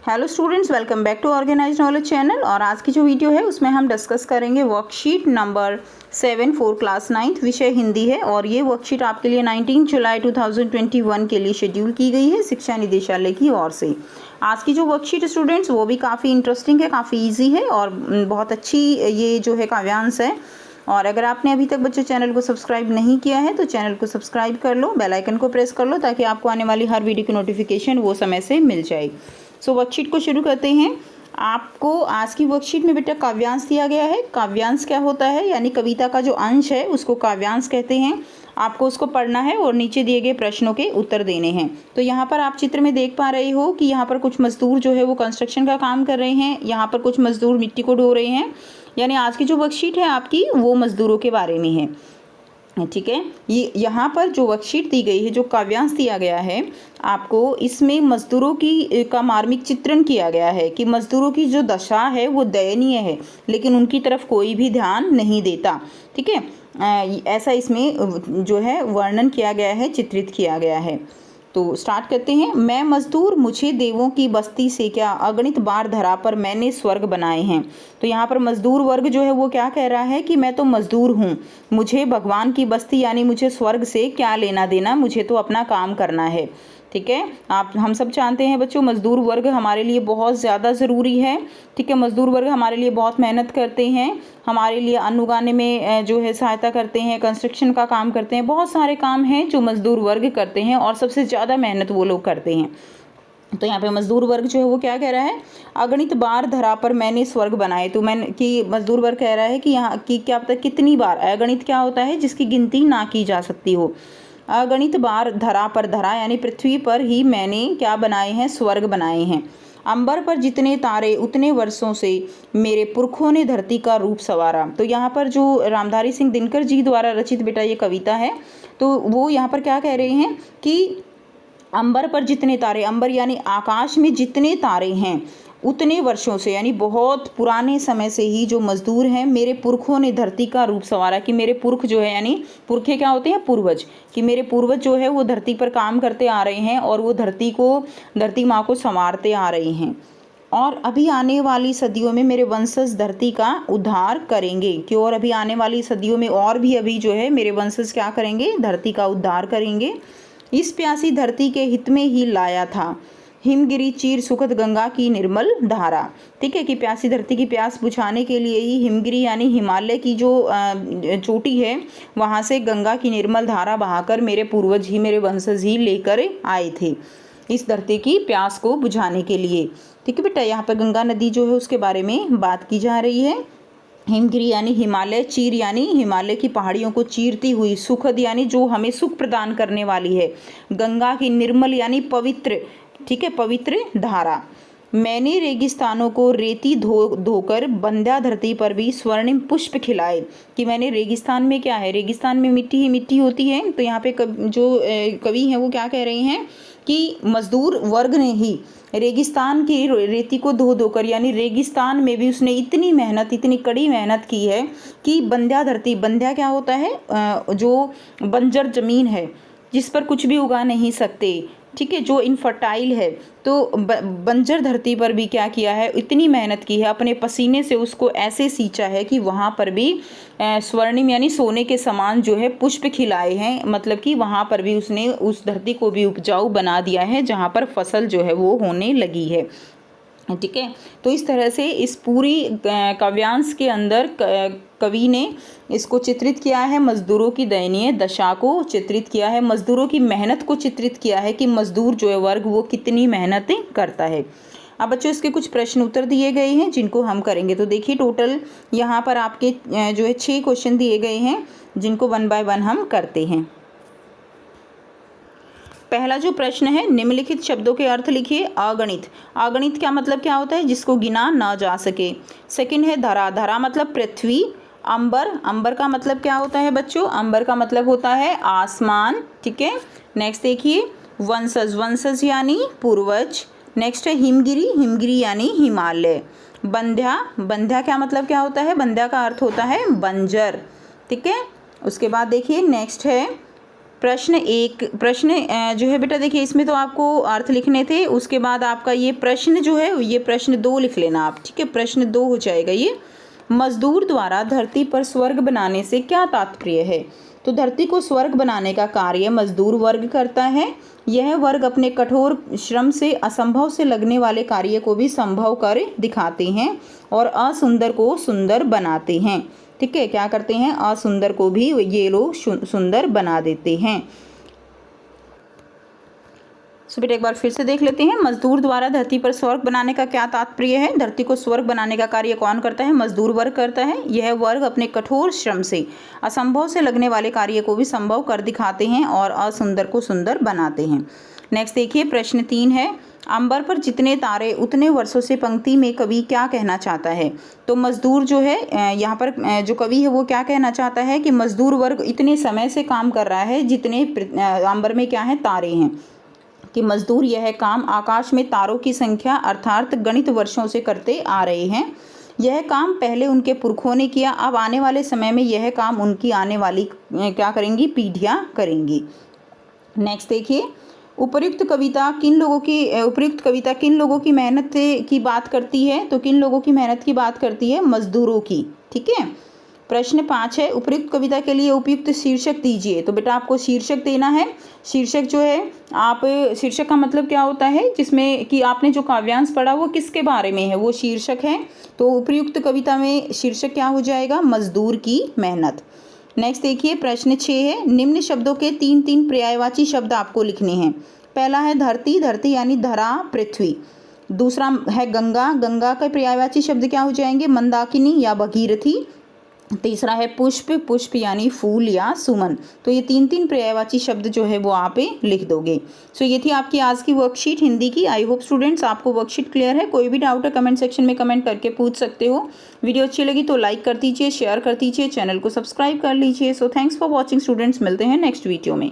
Hello students, welcome back to organised knowledge channel. और आज की जो वीडियो है उसमें हम डिस्कस करेंगे worksheet number 7 for class 9th, विषय हिंदी है। और ये वर्कशीट आपके लिए 19 जुलाई 2021 के लिए शेड्यूल की गई है शिक्षा निदेशालय की ओर से। आज की जो वर्कशीट स्टूडेंट्स वो भी काफ़ी इंटरेस्टिंग है, काफ़ी ईजी है और बहुत अच्छी ये जो है काव्यांश है। और अगर आपने अभी तक बच्चों चैनल को सब्सक्राइब नहीं किया है तो चैनल को सब्सक्राइब कर लो, बेल आइकन को प्रेस कर लो ताकि आपको आने वाली हर वीडियो की नोटिफिकेशन वो समय से मिल जाए। सो वर्कशीट को शुरू करते हैं। आपको आज की वर्कशीट में बेटा काव्यांश दिया गया है। काव्यांश क्या होता है, यानी कविता का जो अंश है उसको काव्यांश कहते हैं। आपको उसको पढ़ना है और नीचे दिए गए प्रश्नों के उत्तर देने हैं। तो यहाँ पर आप चित्र में देख पा रहे हो कि यहाँ पर कुछ मजदूर जो है वो कंस्ट्रक्शन का काम कर रहे हैं, यहाँ पर कुछ मजदूर मिट्टी को ढो रहे हैं। यानी आज की जो वर्कशीट है आपकी वो मजदूरों के बारे में है, ठीक है। ये यहाँ पर जो वर्कशीट दी गई है, जो काव्यांश दिया गया है आपको, इसमें मजदूरों की का मार्मिक चित्रण किया गया है कि मजदूरों की जो दशा है वो दयनीय है, लेकिन उनकी तरफ कोई भी ध्यान नहीं देता, ठीक है। ऐसा इसमें जो है वर्णन किया गया है, चित्रित किया गया है। तो स्टार्ट करते हैं। मैं मजदूर, मुझे देवों की बस्ती से क्या, अगणित बार धरा पर मैंने स्वर्ग बनाए हैं। तो यहाँ पर मजदूर वर्ग जो है वो क्या कह रहा है कि मैं तो मजदूर हूँ, मुझे भगवान की बस्ती यानी मुझे स्वर्ग से क्या लेना देना, मुझे तो अपना काम करना है, ठीक है। हम सब जानते हैं बच्चों, मजदूर वर्ग हमारे लिए बहुत ज़्यादा ज़रूरी है, ठीक है। मजदूर वर्ग हमारे लिए बहुत मेहनत करते हैं, हमारे लिए अन्न उगाने में जो है सहायता करते हैं, कंस्ट्रक्शन का काम करते हैं, बहुत सारे काम हैं जो मजदूर वर्ग करते हैं और सबसे ज़्यादा मेहनत वो लोग करते हैं। तो यहाँ पे मजदूर वर्ग जो है वो क्या कह रहा है, अगणित बार धरा पर मैंने स्वर्ग बनाए। तो मैंने कि मजदूर वर्ग कह रहा है कि यहाँ की क्या पता कितनी बार, अगणित क्या होता है जिसकी गिनती ना की जा सकती हो, अगणित बार धरा पर धरा यानी पृथ्वी पर ही मैंने क्या बनाए हैं, स्वर्ग बनाए हैं। अंबर पर जितने तारे उतने वर्षों से मेरे पुरखों ने धरती का रूप संवारा। तो यहाँ पर जो रामधारी सिंह दिनकर जी द्वारा रचित बेटा ये कविता है, तो वो यहाँ पर क्या कह रहे हैं कि अंबर पर जितने तारे, अंबर यानी आकाश में जितने तारे हैं उतने वर्षों से, यानी बहुत पुराने समय से ही जो मजदूर हैं, मेरे पुरखों ने धरती का रूप संवारा। कि मेरे पुरख जो है, यानी पुरखे क्या होते हैं, पूर्वज, कि मेरे पूर्वज जो है वो धरती पर काम करते आ रहे हैं और वो धरती माँ को संवारते आ रहे हैं। और अभी आने वाली सदियों में मेरे वंशज धरती का उद्धार करेंगे। कि और अभी आने वाली सदियों में और भी अभी जो है मेरे वंशज क्या करेंगे, धरती का उद्धार करेंगे। इस प्यासी धरती के हित में ही लाया था हिमगिरी चीर सुखद गंगा की निर्मल धारा। ठीक है, कि प्यासी धरती की प्यास बुझाने के लिए ही हिमगिरी यानी हिमालय की जो चोटी है वहाँ से गंगा की निर्मल धारा बहाकर मेरे पूर्वज ही, मेरे वंशज ही लेकर आए थे इस धरती की प्यास को बुझाने के लिए। ठीक है बेटा, यहाँ पर गंगा नदी जो है उसके बारे में बात की जा रही है। हिमगिरी यानी हिमालय, चीर यानी हिमालय की पहाड़ियों को चीरती हुई, सुखद यानी जो हमें सुख प्रदान करने वाली है, गंगा की निर्मल यानी पवित्र, ठीक है, पवित्र धारा। मैंने रेगिस्तानों को रेती धोकर बंध्या धरती पर भी स्वर्णिम पुष्प खिलाए। कि मैंने रेगिस्तान में क्या है, रेगिस्तान में मिट्टी ही मिट्टी होती है। तो यहाँ पे जो कवि हैं वो क्या कह रहे हैं कि मजदूर वर्ग ने ही रेगिस्तान की रेती को धोकर, यानी रेगिस्तान में भी उसने इतनी मेहनत, इतनी कड़ी मेहनत की है कि बंध्या धरती, बंध्या क्या होता है, जो बंजर जमीन है जिस पर कुछ भी उगा नहीं सकते, ठीक है, जो इनफर्टाइल है, तो बंजर धरती पर भी क्या किया है, इतनी मेहनत की है, अपने पसीने से उसको ऐसे सींचा है कि वहाँ पर भी स्वर्णिम यानी सोने के समान जो है पुष्प खिलाए हैं। मतलब कि वहाँ पर भी उसने उस धरती को भी उपजाऊ बना दिया है जहाँ पर फसल जो है वो होने लगी है, ठीक है। तो इस तरह से इस पूरी काव्यांश के अंदर कवि ने इसको चित्रित किया है, मजदूरों की दयनीय दशा को चित्रित किया है, मजदूरों की मेहनत को चित्रित किया है कि मजदूर जो है वर्ग वो कितनी मेहनतें करता है। अब बच्चों इसके कुछ प्रश्न उत्तर दिए गए हैं जिनको हम करेंगे। तो देखिए टोटल यहाँ पर आपके जो है 6 क्वेश्चन दिए गए हैं जिनको 1 बाय 1 हम करते हैं। पहला जो प्रश्न है, निम्नलिखित शब्दों के अर्थ लिखिए। अगणित, अगणित क्या मतलब क्या होता है, जिसको गिना ना जा सके। सेकंड है धरा, धरा मतलब पृथ्वी। अंबर, अंबर का मतलब क्या होता है बच्चों, अंबर का मतलब होता है आसमान, ठीक है। नेक्स्ट देखिए वंशज, वंशज यानी पूर्वज। नेक्स्ट है हिमगिरी, हिमगिरी यानी हिमालय। बंध्या, बंध्या क्या मतलब क्या होता है, बंध्या का अर्थ होता है बंजर, ठीक है। उसके बाद देखिए नेक्स्ट है प्रश्न जो है बेटा देखिए, इसमें तो आपको अर्थ लिखने थे, उसके बाद आपका ये प्रश्न जो है ये प्रश्न 2 लिख लेना आप, ठीक है। प्रश्न 2 हो जाएगा ये, मजदूर द्वारा धरती पर स्वर्ग बनाने से क्या तात्पर्य है। तो धरती को स्वर्ग बनाने का कार्य मजदूर वर्ग करता है। यह वर्ग अपने कठोर श्रम से असंभव से लगने वाले कार्य को भी संभव कर दिखाते हैं और असुंदर को सुंदर बनाते हैं, ठीक है। क्या करते हैं, असुंदर को भी ये लोग सुंदर बना देते हैं। सो बेटा एक बार फिर से देख लेते हैं, मजदूर द्वारा धरती पर स्वर्ग बनाने का क्या तात्पर्य है। धरती को स्वर्ग बनाने का कार्य कौन करता है, मजदूर वर्ग करता है। यह वर्ग अपने कठोर श्रम से असंभव से लगने वाले कार्य को भी संभव कर दिखाते हैं और असुंदर को सुंदर बनाते हैं। नेक्स्ट देखिए, प्रश्न 3 है, अंबर पर जितने तारे उतने वर्षों से पंक्ति में कवि क्या कहना चाहता है। तो मजदूर जो है यहाँ पर जो कवि है वो क्या कहना चाहता है कि मजदूर वर्ग इतने समय से काम कर रहा है जितने अंबर में क्या है, तारे हैं, कि मजदूर यह काम आकाश में तारों की संख्या अर्थात गणित वर्षों से करते आ रहे हैं। यह काम पहले उनके पुरखों ने किया, अब आने वाले समय में यह काम उनकी आने वाली क्या करेंगी, पीढ़ियाँ करेंगी। नेक्स्ट देखिए, उपयुक्त कविता किन लोगों की मेहनत की बात करती है। तो किन लोगों की मेहनत की बात करती है, मजदूरों की, ठीक है। प्रश्न 5 है, उपयुक्त कविता के लिए उपयुक्त शीर्षक दीजिए। तो बेटा आपको शीर्षक देना है। शीर्षक जो है, आप शीर्षक का मतलब क्या होता है, जिसमें कि आपने जो काव्यांश पढ़ा वो किसके बारे में है, वो शीर्षक है। तो उपयुक्त कविता में शीर्षक क्या हो जाएगा, मजदूर की मेहनत। नेक्स्ट देखिए, प्रश्न 6 है, निम्न शब्दों के 3 पर्यायवाची शब्द आपको लिखने हैं। पहला है धरती, धरती यानी धरा, पृथ्वी। दूसरा है गंगा, गंगा का पर्यायवाची शब्द क्या हो जाएंगे, मंदाकिनी या भगीरथी। तीसरा है पुष्प, पुष्प यानी फूल या सुमन। तो ये 3 पर्यायवाची शब्द जो है वो आप लिख दोगे। सो ये थी आपकी आज की वर्कशीट हिंदी की। आई होप स्टूडेंट्स आपको वर्कशीट क्लियर है। कोई भी डाउट है कमेंट सेक्शन में कमेंट करके पूछ सकते हो। वीडियो अच्छी लगी तो लाइक कर दीजिए, शेयर कर दीजिए, चैनल को सब्सक्राइब कर लीजिए। So thanks for watching students, मिलते हैं नेक्स्ट वीडियो में।